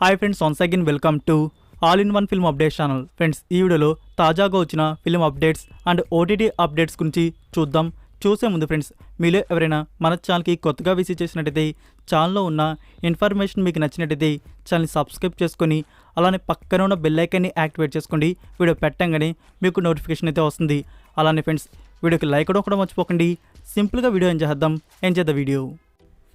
Hi friends, once again welcome to all in one film update channel. Friends, ఈ వీడియోలో తాజాగా వచ్చిన film updates and OTT updates గురించి చూద్దాం. చూసే ముందు ఫ్రెండ్స్, మీలో ఎవరైనా మన ఛానల్కి కొత్తగా విజిట్ చేసినట్టయితే ఛానల్లో ఉన్న ఇన్ఫర్మేషన్ మీకు నచ్చినట్టయితే ఛానల్ని సబ్స్క్రైబ్ చేసుకొని అలానే పక్కన ఉన్న బెల్ ఐకాన్ని యాక్టివేట్ చేసుకోండి. వీడియో పెట్టంగానే మీకు నోటిఫికేషన్ అయితే వస్తుంది. అలానే ఫ్రెండ్స్, వీడియోకి లైక్ కూడా మర్చిపోకండి. సింపుల్గా వీడియో ఎంజాయ్ చేద్దాం video.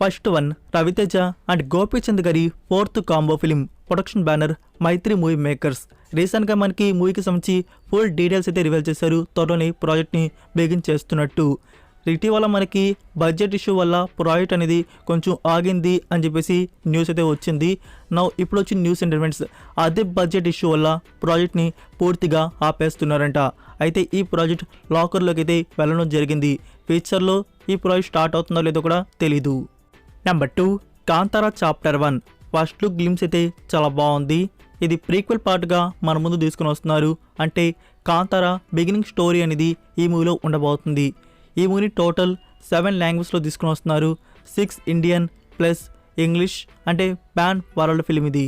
First one, Ravi Teja and Gopichand గారి fourth combo film. Production banner Mythri movie makers. రీసెంట్గా మనకి మూవీకి సంబంధించి ఫుల్ డీటెయిల్స్ అయితే రివీల్ చేశారు. త్వరలోనే ప్రాజెక్ట్ని బిగిన్ చేస్తున్నట్టు. ఇటీవల మనకి బడ్జెట్ ఇష్యూ వల్ల ప్రాజెక్ట్ అనేది కొంచెం ఆగింది అని చెప్పేసి న్యూస్ అయితే వచ్చింది. ఇప్పుడు వచ్చిన న్యూస్ ఏంటంటే అదే బడ్జెట్ ఇష్యూ వల్ల ప్రాజెక్ట్ని పూర్తిగా ఆపేస్తున్నారంట. అయితే ఈ ప్రాజెక్ట్ లాకర్లోకి అయితే వెళ్ళడం జరిగింది. ఫ్యూచర్లో ఈ ప్రాజెక్ట్ స్టార్ట్ అవుతుందో లేదో కూడా తెలీదు. Number 2, Kantara chapter 1. First look glimpse అయితే చాలా బాగుంది. ఇది ప్రీక్వెల్ పార్ట్గా మన ముందు తీసుకుని వస్తున్నారు. అంటే కాంతారా బిగినింగ్ స్టోరీ అనేది ఈ మూవీలో ఉండబోతుంది. ఈ మూవీని టోటల్ 7 లాంగ్వేజ్లో తీసుకుని వస్తున్నారు. 6 ఇండియన్ ప్లస్ ఇంగ్లీష్, అంటే పాన్ వరల్డ్ ఫిలిం ఇది.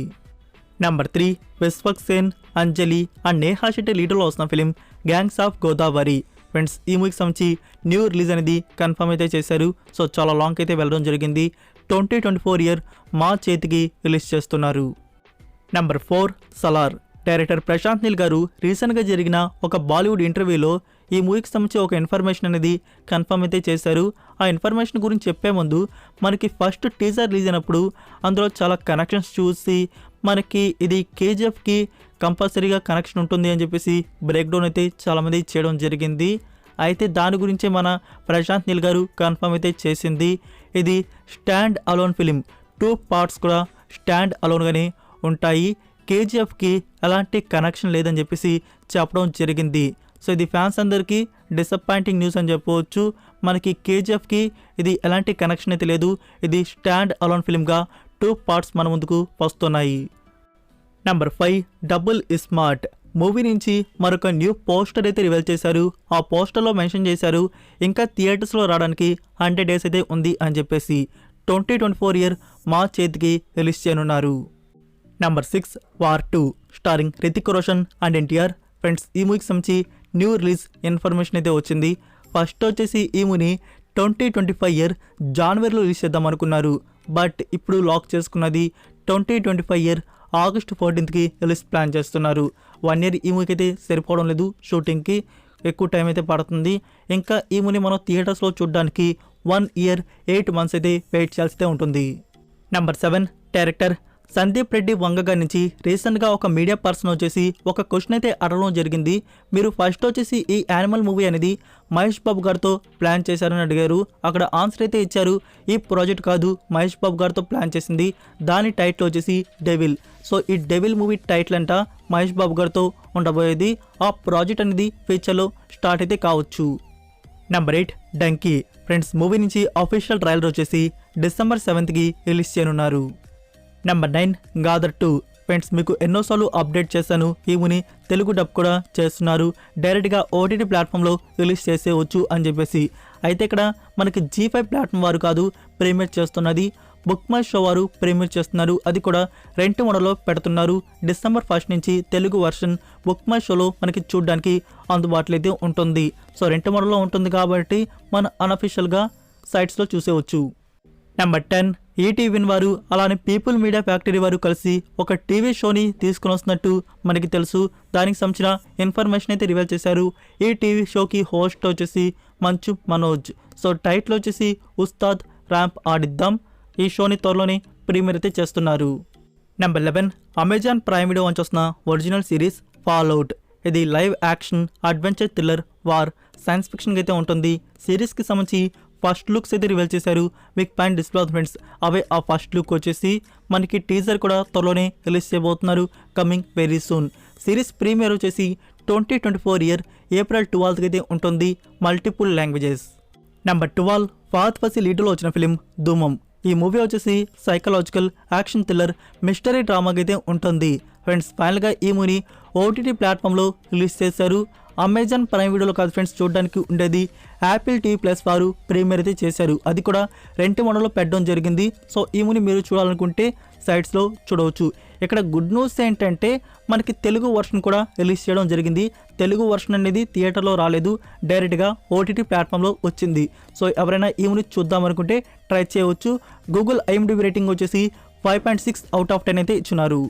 నెంబర్ 3, విశ్వక్ సేన్, అంజలి అండ్ నేహా శెట్టి లీడర్లో వస్తున్న film gangs of Godavari. Friends, ఈ మూవీకి సంబంధించి న్యూ రిలీజ్ అనేది కన్ఫర్మ్ అయితే చేశారు. సో చాలా లాంగ్ అయితే వెళ్ళడం జరిగింది. 2024 ఇయర్ మార్చ్ 8కి రిలీజ్ చేస్తున్నారు. నెంబర్ 4, సలార్. డైరెక్టర్ ప్రశాంత్ నీల్ గారు రీసెంట్గా జరిగిన ఒక బాలీవుడ్ ఇంటర్వ్యూలో ఈ మూవీకి సంబంధించి ఒక ఇన్ఫర్మేషన్ అనేది కన్ఫర్మ్ అయితే చేశారు. ఆ ఇన్ఫర్మేషన్ గురించి చెప్పే ముందు మనకి ఫస్ట్ టీజర్ రిలీజ్ అయినప్పుడు అందులో చాలా కనెక్షన్స్ చూసి మనకి ఇది కేజీఎఫ్కి కంపల్సరీగా కనెక్షన్ ఉంటుంది అని చెప్పేసి బ్రేక్ డౌన్ అయితే చాలామంది చేయడం జరిగింది. అయితే దాని గురించే మన ప్రశాంత్ నీల్ గారు కన్ఫర్మ్ అయితే చేసింది. ఇది స్టాండ్ అలోన్ ఫిలిం. 2 పార్ట్స్ కూడా స్టాండ్ అలోన్గానే ఉంటాయి. కేజీఎఫ్కి ఎలాంటి కనెక్షన్ లేదని చెప్పేసి చెప్పడం జరిగింది. సో ఇది ఫ్యాన్స్ అందరికీ డిసప్పాయింటింగ్ న్యూస్ అని చెప్పవచ్చు. మనకి కేజీఎఫ్కి ఇది ఎలాంటి కనెక్షన్ అయితే లేదు. ఇది స్టాండ్ అలోన్ ఫిలింగా 2 పార్ట్స్ మన ముందుకు వస్తున్నాయి. Number 5, double smart. మూవీ నుంచి మరొక న్యూ పోస్టర్ అయితే రివీల్ చేశారు. ఆ పోస్టర్లో మెన్షన్ చేశారు ఇంకా థియేటర్స్లో రావడానికి 100 డేస్ అయితే ఉంది అని చెప్పేసి. 2024 ఇయర్ మార్చ్ 8కి రిలీజ్ చేయనున్నారు. Number 6, war 2 starring Hrithik Roshan and NTR. Friends, ఈ మూవీకి సంబంధించి న్యూ రిలీజ్ ఇన్ఫర్మేషన్ అయితే వచ్చింది. ఫస్ట్ వచ్చేసి ఈ మూవీని 2025 ఇయర్ జనవరిలో రిలీజ్ చేద్దాం అనుకున్నారు. బట్ ఇప్పుడు లాక్ చేసుకున్నది 2025 ఇయర్ ఆగస్ట్ 14కి రిలీజ్ ప్లాన్ చేస్తున్నారు. 1 ఇయర్ ఈ మూవీకి అయితే సరిపోవడం లేదు. షూటింగ్కి ఎక్కువ టైం అయితే పడుతుంది. ఇంకా ఈ మూవీని మనం థియేటర్స్లో చూడడానికి 1 ఇయర్ 8 మంత్స్ అయితే వెయిట్ చేయాల్సి ఉంటుంది. నెంబర్ 7, డైరెక్టర్ సందీప్ రెడ్డి వంగ గారి నుంచి రీసెంట్గా ఒక మీడియా పర్సన్ వచ్చేసి ఒక క్వశ్చన్ అయితే అడగడం జరిగింది. మీరు ఫస్ట్ వచ్చేసి ఈ యానిమల్ మూవీ అనేది మహేష్ బాబు గారితో ప్లాన్ చేశారని అడిగారు. అక్కడ ఆన్సర్ అయితే ఇచ్చారు, ఈ ప్రాజెక్ట్ కాదు మహేష్ బాబు గారితో ప్లాన్ చేసింది. దాని టైటిల్ వచ్చేసి డెవిల్. సో ఈ డెవిల్ మూవీ టైటిల్ అంట మహేష్ బాబు గారితో ఉండబోయేది. ఆ ప్రాజెక్ట్ అనేది ఫ్యూచర్లో స్టార్ట్ అయితే కావచ్చు. Number 8, donkey. ఫ్రెండ్స్, మూవీ నుంచి అఫీషియల్ ట్రైలర్ వచ్చేసి డిసెంబర్ 7కి రిలీజ్ చేయనున్నారు. నెంబర్ 9, గాదర్ 2. ఫ్రెండ్స్, మీకు ఎన్నోసార్లు అప్డేట్ చేశాను. ఈ మూవీని తెలుగు డబ్ కూడా చేస్తున్నారు. డైరెక్ట్గా ఓటీటీ ప్లాట్ఫామ్లో రిలీజ్ చేసేవచ్చు అని చెప్పేసి. అయితే ఇక్కడ మనకి G5 ప్లాట్ఫామ్ వారు కాదు ప్రీమియర్ చేస్తున్నది, బుక్ మై షో వారు ప్రీమియర్ చేస్తున్నారు. అది కూడా రెంట్ మోడల్లో పెడుతున్నారు. డిసెంబర్ 1 నుంచి తెలుగు వర్షన్ బుక్ మై షోలో మనకి చూడడానికి అందుబాటులో అయితే ఉంటుంది. సో రెంట్ మోడల్లో ఉంటుంది కాబట్టి మన అన్అఫీషియల్గా సైట్స్లో చూసేవచ్చు. నెంబర్ 10, ఈటీవీన్ వారు అలానే పీపుల్ మీడియా ఫ్యాక్టరీ వారు కలిసి ఒక టీవీ షోని తీసుకుని వస్తున్నట్టు మనకి తెలుసు. దానికి సంబంధించిన ఇన్ఫర్మేషన్ అయితే రివీల్ చేశారు. ఈ టీవీ షోకి హోస్ట్ వచ్చేసి మంచు మనోజ్. సో టైటిల్ వచ్చేసి ఉస్తాద్ ర్యాంప్ ఆడిద్దాం. ఈ షోని త్వరలోనే ప్రీమియర్ అయితే చేస్తున్నారు. నెంబర్ 11, అమెజాన్ ప్రైమ్ వీడియో నుంచి వస్తున్న ఒరిజినల్ సిరీస్ ఫాల్అవుట్. ఇది live action adventure thriller war science ఫిక్షన్కి అయితే ఉంటుంది. సిరీస్కి సంబంధించి ఫస్ట్ లుక్స్ అయితే రివీల్ చేశారు. మీకు పైన డిస్ప్లే ఫ్రెండ్స్, అవే ఆ ఫస్ట్ లుక్ వచ్చేసి మనకి టీజర్ కూడా త్వరలోనే రిలీజ్ చేయబోతున్నారు. Coming very soon. Series premiere వచ్చేసి 2024 ఇయర్ ఏప్రిల్ 12కి అయితే ఉంటుంది. Multiple languages. Number 12, Fahadh Faasil లీడర్లో వచ్చిన ఫిలిం ధూమం. ఈ మూవీ వచ్చేసి సైకలాజికల్ యాక్షన్ థ్రిల్లర్ మిస్టరీ డ్రామాకి అయితే ఉంటుంది. ఫ్రెండ్స్, ఫైనల్గా ఈ మూవీని ఓటీటీ ప్లాట్ఫామ్లో రిలీజ్ చేశారు. అమెజాన్ ప్రైమ్ వీడియోలో కాదు ఫ్రెండ్స్ చూడడానికి ఉండేది, యాపిల్ టీవీ ప్లస్ వారు ప్రీమియర్ అయితే చేశారు. అది కూడా రెంట్ మోడల్లో పెట్టడం జరిగింది. సో ఈ మూవీని మీరు చూడాలనుకుంటే సైట్స్లో చూడవచ్చు. ఇక్కడ గుడ్ న్యూస్ ఏంటంటే మనకి తెలుగు వర్షన్ కూడా రిలీజ్ చేయడం జరిగింది. తెలుగు వర్షన్ అనేది థియేటర్లో రాలేదు, డైరెక్ట్గా ఓటీటీ ప్లాట్ఫామ్లో వచ్చింది. సో ఎవరైనా ఈ మూవీ చూద్దాం అనుకుంటే ట్రై చేయవచ్చు. గూగుల్ IMDb రేటింగ్ వచ్చేసి 5.6 అవుట్ ఆఫ్ 10 అయితే ఇచ్చున్నారు.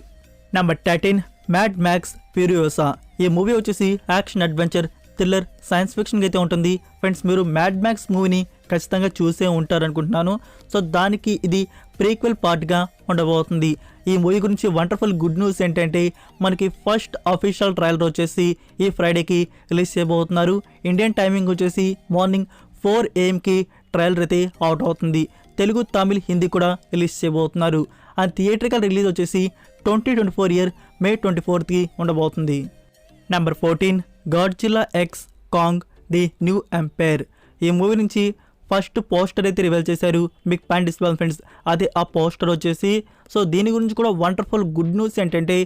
Number 13 mad max furiosa. ఈ మూవీ వచ్చేసి action adventure thriller science fiction అయితే ఉంటుంది. ఫ్రెండ్స్ మీరు మ్యాడ్ మ్యాక్స్ మూవీని ఖచ్చితంగా చూసే ఉంటారనుకుంటున్నాను. సో దానికి ఇది ప్రీక్వెల్ పార్ట్గా ఉండబోతుంది. ఈ మూవీ గురించి వండర్ఫుల్ గుడ్ న్యూస్ ఏంటంటే మనకి ఫస్ట్ అఫీషియల్ ట్రైలర్ వచ్చేసి ఈ ఫ్రైడేకి రిలీజ్ చేయబోతున్నారు. ఇండియన్ టైమింగ్ వచ్చేసి మార్నింగ్ 4 AM ట్రైలర్ అయితే అవుట్ అవుతుంది. తెలుగు తమిళ్ హిందీ కూడా రిలీజ్ చేయబోతున్నారు. ఆ థియేట్రికల్ రిలీజ్ వచ్చేసి 2024 మే 24 ఉండబోతుంది. Number 14 Godzilla x Kong the new empire. ఈ మూవీ నుంచి ఫస్ట్ పోస్టర్ అయితే రివీల్ చేశారు. బిగ్ ప్యాన్ డిస్ప్లే ఫ్రెండ్స్, అదే ఆ పోస్టర్ వచ్చేసి. సో దీని గురించి కూడా వండర్ఫుల్ గుడ్ న్యూస్ ఏంటంటే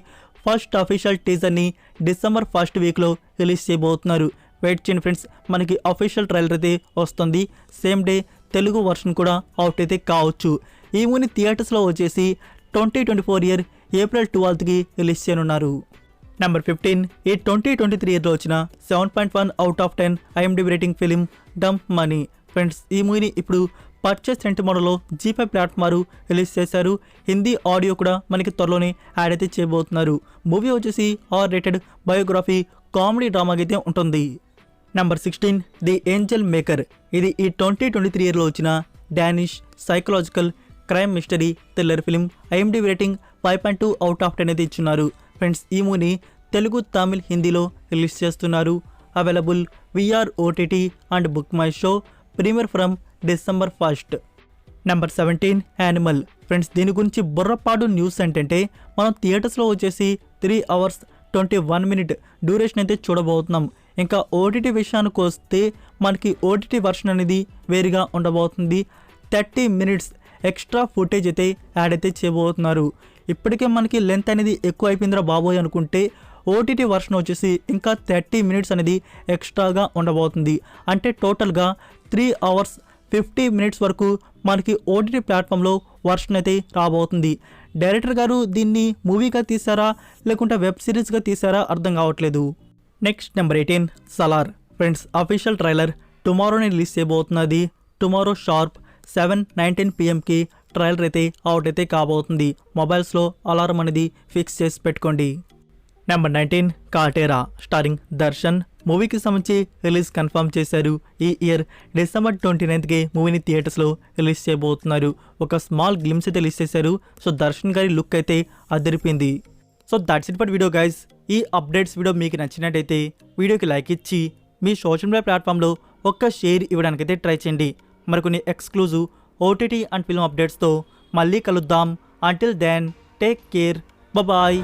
ఫస్ట్ అఫీషియల్ టీజర్ని December 1st వీక్లో రిలీజ్ చేయబోతున్నారు. వెయిట్ చేయండి ఫ్రెండ్స్, మనకి అఫీషియల్ ట్రైలర్ అయితే వస్తుంది. సేమ్ డే తెలుగు వర్షన్ కూడా అవుట్ అయితే కావచ్చు. ఈ మూవీని థియేటర్స్లో వచ్చేసి 2024 ఏప్రిల్ 12కి రిలీజ్ చేయనున్నారు. నెంబర్ 15 ఈ 2023 వచ్చిన 7.1 out of 10 IMDb rating film dump money. Friends ఈ మూవీని ఇప్పుడు పర్చేస్ రెంట్ మోడల్లో G5 ప్లాట్ఫామ్ రిలీజ్ చేశారు. హిందీ ఆడియో కూడా మనకి త్వరలోనే యాడ్ అయితే చేయబోతున్నారు. మూవీ వచ్చేసి R-rated బయోగ్రఫీ కామెడీ డ్రామాగా అయితే ఉంటుంది. Number 16 the Angel maker. ఇది ఈ 2023 వచ్చిన Danish psychological crime mystery thriller film. IMDb rating 5.2 out of 10 అయితే ఇచ్చున్నారు. ఫ్రెండ్స్ ఈ మూవీని తెలుగు తమిళ్ హిందీలో రిలీజ్ చేస్తున్నారు. Available VR OTT and book my show. Premiere from December 1st. Number 17 animal. Friends దీని గురించి బుర్రపాడు న్యూస్ ఏంటంటే మనం థియేటర్స్లో వచ్చేసి 3 hours 21 minute డ్యూరేషన్ అయితే చూడబోతున్నాం. ఇంకా OTT విషయానికి వస్తే మనకి OTT వర్షన్ అనేది వేరుగా ఉండబోతుంది. 30 minutes ఎక్స్ట్రా ఫుటేజ్ అయితే యాడ్ అయితే చేయబోతున్నారు. ఇప్పటికే మనకి లెంత్ అనేది ఎక్కువ అయిపోయిందిరా బాబోయ్ అనుకుంటే OTT వర్షన్ వచ్చేసి ఇంకా 30 minutes అనేది ఎక్స్ట్రాగా ఉండబోతుంది. అంటే టోటల్గా 3 hours 50 minutes వరకు మనకి OTT ప్లాట్ఫామ్లో వర్షన్ అయితే రాబోతుంది. డైరెక్టర్ గారు దీన్ని మూవీగా తీసారా లేకుంటే వెబ్ సిరీస్గా తీసారా అర్థం కావట్లేదు. Next number 18 Salaar. Friends official trailer టుమారోనే రిలీజ్ చేయబోతున్నది. టుమారో షార్ప్ 7:19 PM ట్రైలర్ అయితే అవుట్ అయితే కాబోతుంది. మొబైల్స్లో అలారం అనేది ఫిక్స్ చేసి పెట్టుకోండి. Number 19 Kaatera starring Darshan. మూవీకి సంబంధించి రిలీజ్ కన్ఫర్మ్ చేశారు. ఈ ఇయర్ December 29th మూవీని థియేటర్స్లో రిలీజ్ చేయబోతున్నారు. ఒక స్మాల్ గ్లిమ్స్ అయితే రిలీజ్ చేశారు. సో దర్శన్ గారి లుక్ అయితే అదిరిపోయింది. So that's it for video guys. ఈ అప్డేట్స్ వీడియో మీకు నచ్చినట్టయితే వీడియోకి లైక్ ఇచ్చి మీ సోషల్ మీడియా ప్లాట్ఫామ్లో ఒక్క షేర్ ఇవ్వడానికైతే ట్రై చేయండి. మరికొన్ని ఎక్స్క్లూజివ్ OTT అండ్ ఫిల్మ్ అప్డేట్స్తో మళ్ళీ కలుద్దాం. Until then take care, bye.